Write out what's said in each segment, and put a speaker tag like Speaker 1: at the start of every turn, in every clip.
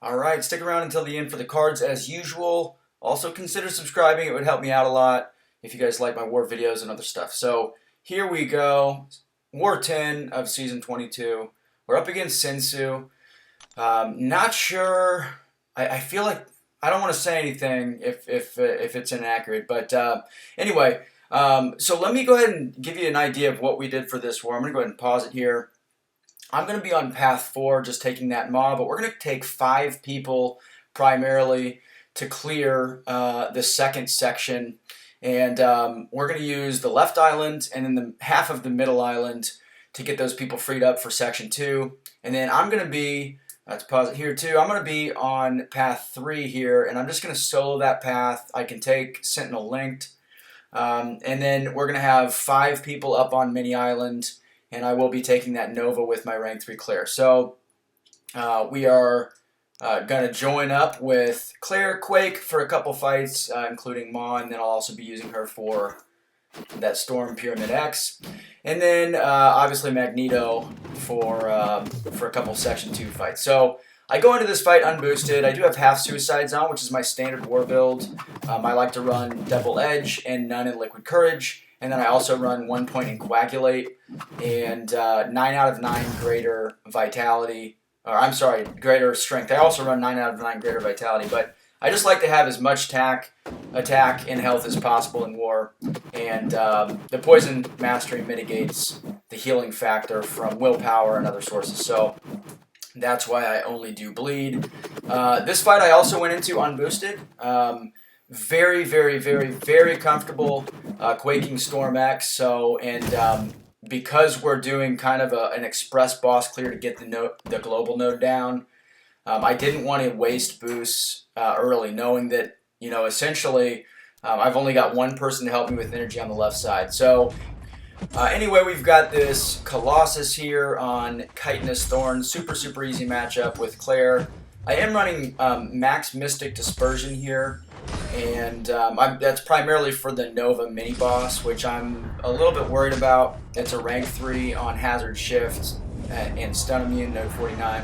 Speaker 1: Alright, stick around until the end for the cards as usual. Also consider subscribing, it would help me out a lot if you guys like my war videos and other stuff. So here we go, War 10 of Season 22. We're up against S3NSU. Not sure, I feel like, I don't want to say anything if it's inaccurate, but anyway, so let me go ahead and give you an idea of what we did for this war. I'm going to go ahead and pause it here. I'm going to be on path 4, just taking that mob, but we're going to take 5 people primarily to clear the second section, and we're going to use the left island and then the half of the middle island to get those people freed up for section 2, and then I'm going to be, let's pause it here too, I'm going to be on path 3 here, and I'm just going to solo that path. I can take Sentinel linked, and then we're going to have 5 people up on mini island, and I will be taking that Nova with my rank 3 Claire. So we are going to join up with Claire Quake for a couple fights, including Ma, and then I'll also be using her for that Storm Pyramid X. And then obviously Magneto for a couple Section 2 fights. So I go into this fight unboosted. I do have half Suicides on, which is my standard war build. I like to run Double Edge and none in Liquid Courage. And then I also run 1 point in Coagulate and 9 out of 9 greater Vitality. Or I'm sorry, greater Strength. I also run 9 out of 9 greater Vitality, but I just like to have as much attack, and health as possible in war. And the Poison Mastery mitigates the healing factor from willpower and other sources. So that's why I only do bleed. This fight I also went into unboosted. Very, very, very, very comfortable Quaking Storm X. So, and because we're doing kind of an express boss clear to get the global node down, I didn't want to waste boosts early, knowing that, you know, essentially I've only got one person to help me with energy on the left side. So anyway, we've got this Colossus here on Chitinous Thorn. Super, super easy matchup with Claire. I am running Max Mystic Dispersion here, and that's primarily for the Nova mini-boss, which I'm a little bit worried about. It's a rank 3 on Hazard Shift and Stun Immune, node 49.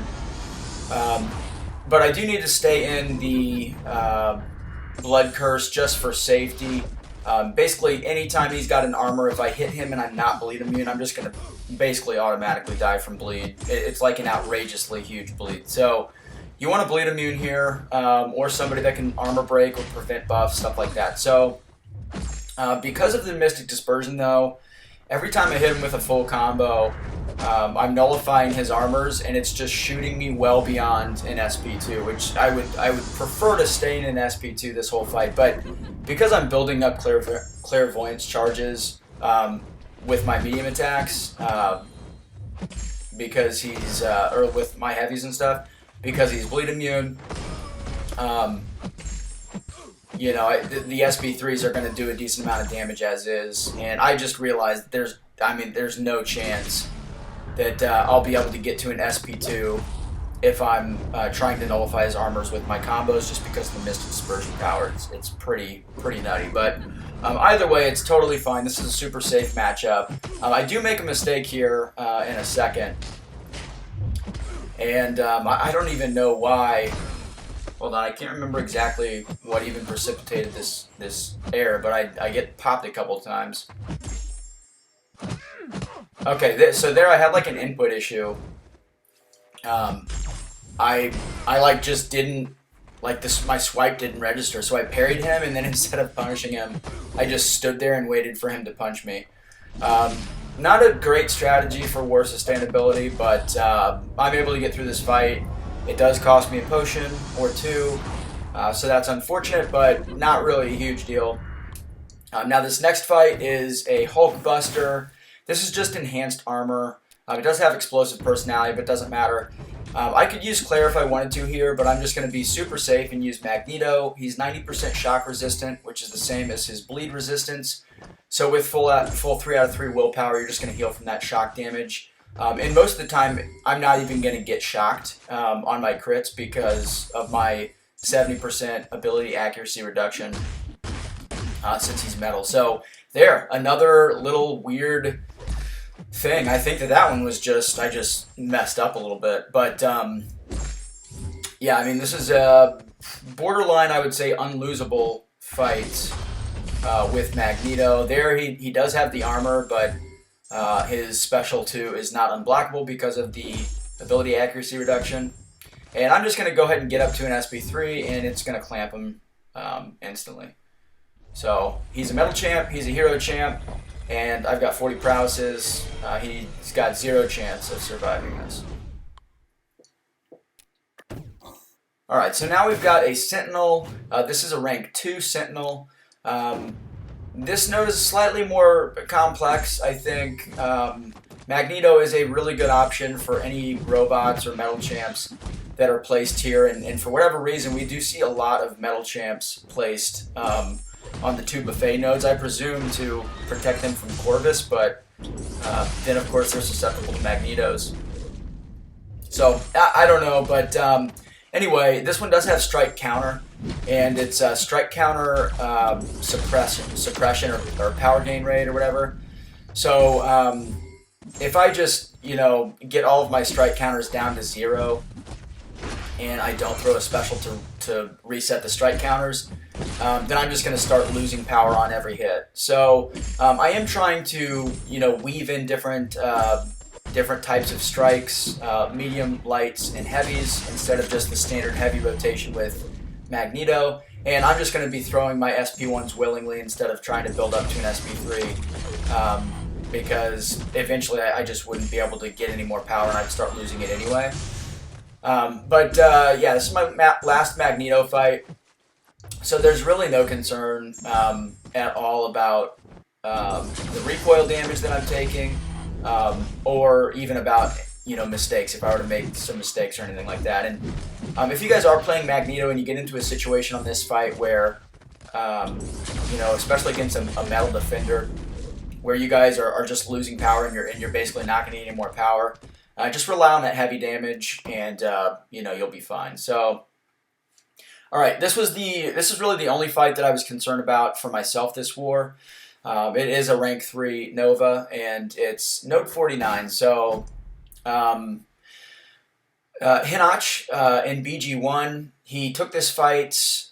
Speaker 1: But I do need to stay in the Blood Curse just for safety. Basically, anytime he's got an armor, if I hit him and I'm not bleed immune, I'm just going to basically automatically die from bleed. It's like an outrageously huge bleed. So you want to bleed immune here, or somebody that can armor break or prevent buffs, stuff like that. So because of the Mystic Dispersion, though, every time I hit him with a full combo, I'm nullifying his armors, and it's just shooting me well beyond an SP2, which I would prefer to stay in an SP2 this whole fight. But because I'm building up clairvoyance charges with my medium attacks, because he's or with my heavies and stuff, because he's bleed immune, you know, the SP3s are going to do a decent amount of damage as is, and I just realized there's no chance that I'll be able to get to an SP2 if I'm trying to nullify his armors with my combos, just because of the Mystic Dispersion power. It's pretty nutty, but either way, it's totally fine. This is a super safe matchup. I do make a mistake here in a second, and I don't even know why. Hold on, I can't remember exactly what even precipitated this error, but I get popped a couple times. Okay, so there I had like an input issue. I like just didn't, like my swipe didn't register, so I parried him, and then instead of punishing him, I just stood there and waited for him to punch me. Not a great strategy for war sustainability, but I'm able to get through this fight. It does cost me a potion or 2, so that's unfortunate, but not really a huge deal. Now this next fight is a Hulkbuster. This is just enhanced armor. It does have explosive personality, but it doesn't matter. I could use Claire if I wanted to here, but I'm just going to be super safe and use Magneto. He's 90% shock resistant, which is the same as his bleed resistance. So with full 3 out of 3 willpower, you're just going to heal from that shock damage. And most of the time, I'm not even going to get shocked on my crits because of my 70% ability accuracy reduction since he's metal. So there, another little weird thing. I think that one was just, I just messed up a little bit. But Yeah, I mean, this is a borderline, I would say, unlosable fight with Magneto. There, he does have the armor, but his special 2 is not unblockable because of the ability accuracy reduction. And I'm just going to go ahead and get up to an SP3, and it's going to clamp him instantly. So he's a metal champ, he's a hero champ, and I've got 40 prowesses. He's got 0 chance of surviving this. Alright, so now we've got a Sentinel. This is a rank 2 Sentinel. This node is slightly more complex, I think. Magneto is a really good option for any robots or metal champs that are placed here, and for whatever reason, we do see a lot of metal champs placed on the 2 buffet nodes, I presume to protect them from Corvus, but then of course they're susceptible to Magnetos. So, I don't know, but anyway, this one does have strike counter, and it's strike counter suppression or power gain rate or whatever. So if I just, get all of my strike counters down to 0, and I don't throw a special to reset the strike counters, then I'm just going to start losing power on every hit. So I am trying to, weave in different types of strikes, medium, lights, and heavies, instead of just the standard heavy rotation with Magneto. And I'm just going to be throwing my SP1s willingly instead of trying to build up to an SP3, because eventually I just wouldn't be able to get any more power and I'd start losing it anyway. Yeah, this is my last Magneto fight. So there's really no concern at all about the recoil damage that I'm taking, or even about mistakes, if I were to make some mistakes or anything like that. And if you guys are playing Magneto and you get into a situation on this fight where, especially against a metal defender, where you guys are just losing power and you're basically not going to need any more power, just rely on that heavy damage, and you'll be fine. So, all right, this is really the only fight that I was concerned about for myself this war. It is a rank 3 Nova, and it's node 49. So, Hinoch in BG1, he took this fight.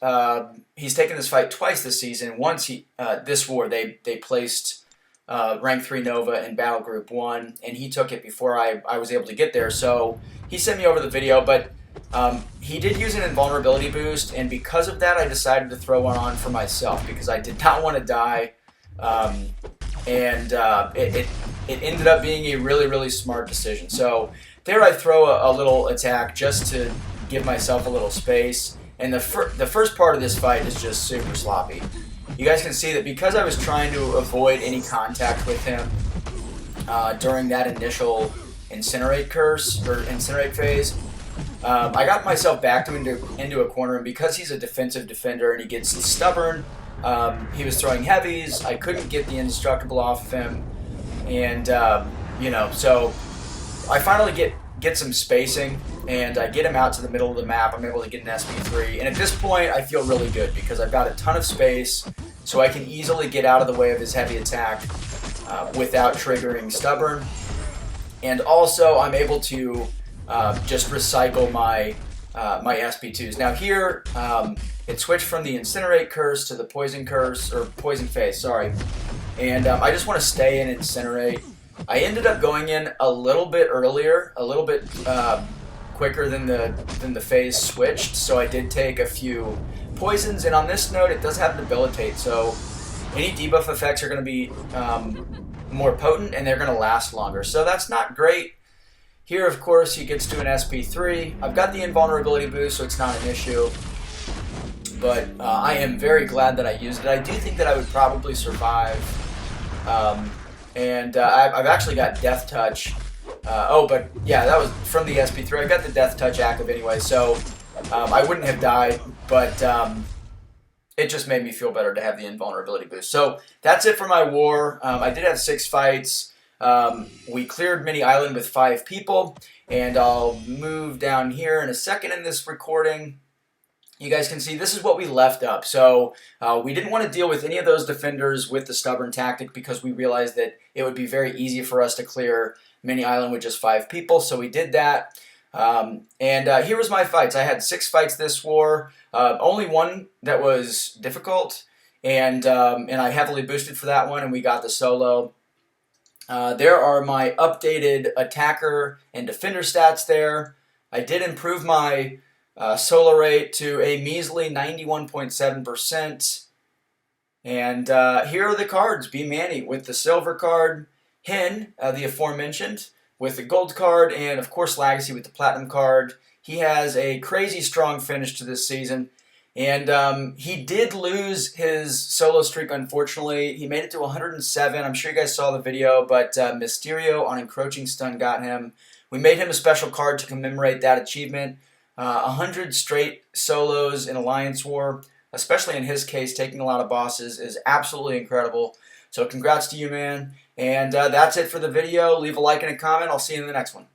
Speaker 1: He's taken this fight twice this season. Once this war they placed rank 3 Nova in Battle Group 1, and he took it before I was able to get there. So he sent me over the video, but he did use an invulnerability boost, and because of that I decided to throw one on for myself because I did not want to die. It ended up being a really, really smart decision. So there I throw a little attack just to give myself a little space, and the first part of this fight is just super sloppy. You guys can see that because I was trying to avoid any contact with him during that initial incinerate curse, or incinerate phase, I got myself backed into a corner, and because he's a defensive defender and he gets stubborn, he was throwing heavies. I couldn't get the indestructible off of him, and so I finally get some spacing, and I get him out to the middle of the map. I'm able to get an SP3, and at this point I feel really good because I've got a ton of space, so I can easily get out of the way of his heavy attack without triggering stubborn, and also I'm able to just recycle my SP2s. Now here, it switched from the incinerate curse to the poison curse, or poison phase, sorry. And I just want to stay in incinerate. I ended up going in a little bit earlier, a little bit quicker than the phase switched, so I did take a few poisons, and on this node it does have debilitate, so any debuff effects are going to be more potent and they're going to last longer. So that's not great. Here, of course, he gets to an SP3. I've got the invulnerability boost, so it's not an issue. But I am very glad that I used it. I do think that I would probably survive. I've actually got Death Touch. But yeah, that was from the SP3. I got the Death Touch active anyway, so I wouldn't have died, but it just made me feel better to have the invulnerability boost. So that's it for my war. I did have 6 fights. We cleared Mini Island with 5 people, and I'll move down here in a second in this recording. You guys can see this is what we left up. So we didn't want to deal with any of those defenders with the stubborn tactic because we realized that it would be very easy for us to clear Mini Island with just 5 people. So we did that. Here was my fights. I had 6 fights this war. Only one that was difficult, and I heavily boosted for that one, and we got the solo. There are my updated attacker and defender stats there. I did improve my solo rate to a measly 91.7%. And here are the cards. B Manny with the silver card, Hen, the aforementioned, with the gold card, and of course Legacy with the platinum card. He has a crazy strong finish to this season. And he did lose his solo streak, unfortunately. He made it to 107. I'm sure you guys saw the video, but Mysterio on Encroaching Stun got him. We made him a special card to commemorate that achievement. 100 straight solos in Alliance War, especially in his case, taking a lot of bosses, is absolutely incredible. So congrats to you, man. And that's it for the video. Leave a like and a comment. I'll see you in the next one.